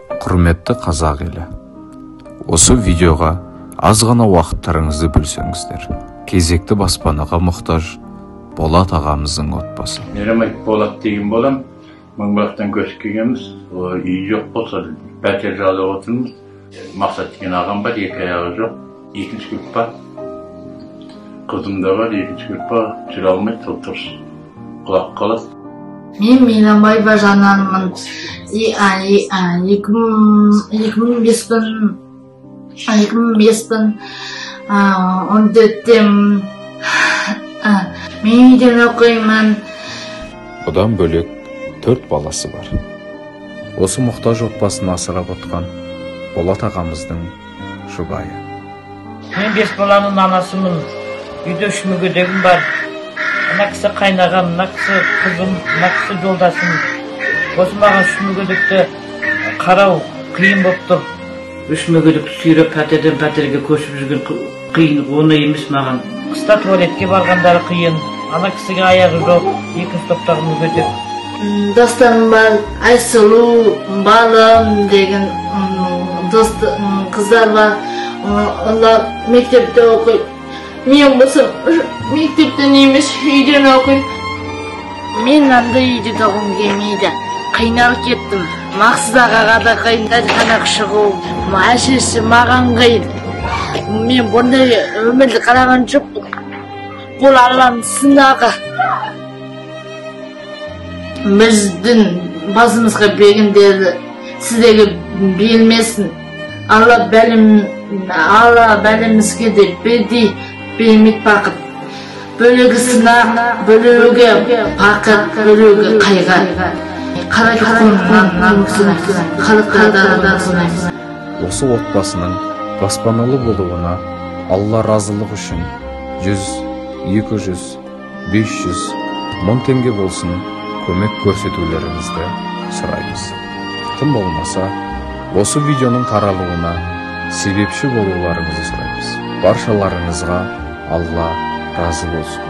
Құрметті қазақ елі, осы видеоға аз ғана уақыттарыңызды бөлсеңіздер, кезекті баспанаға мұқтаж Болат ағамыздың отбасы. Меремет Болат деген болам, Мыңбақтан көшіп келгенбіз, үй жоқ болса, пәтер жалдап отырмыз. Мақсат деген ағам бар, екі аяғы жоқ, екінші группа. Қызым да бар, екінші группа, жүре алмайды, тұрыс құлап қалады. Мен Мейрамбаева Жанармын. 2005-пін 14-тем мен үйден оқимын. Одан бөлек 4 баласы бар. Осы мұқтаж отбасын асырап отқан Болат ағамыздың жұбайы. Мен 5 баланың анасымын. Үйде 3 мүгедегім бар. Ана кісі қайнағам, ана кісі қызым, ана кісі жолдасым. Осы маған 3 мүгедекті қарау қиын болып тұр. 3 мүгедекті сүйреп пәтерден пәтерге көшіп жүрген қиын, оны емес маған. Қыста туалетке барғандары қиын. Ана кісіге аяғы жоқ, екінші топтағы мүгедек. Достарым бар, Айсұлу, Балым деген қыздар бар. Олар мектепте оқиды. Мен болсам мектептен емес, үйден оқиды. Мен андай үйде тұрғым келмейді. Қиналып кеттім. Мақсат ағаға да қиын, дәріханаға шығу. Әшесі маған қиын. Мен бұндай өмірді қараған жоқпын. Бұл Алланың сынағы. Біздің басымызға бергендерді сіздерге бермесін. Алла бәлемізге де бермейді бақыт. Бөлігі сынақ, бөлігі бақыт, бөлігі қайғы. Осы отбасының баспаналы болуына Алла разылық үшін 100, 200, 500, 1000 теңге болсын көмек көрсетулеріңізді сұраймыз. Тым болмаса, осы видеоның таралуына себепші болуларыңызды сұраймыз. Баршаларыңызға Алла разы болсын.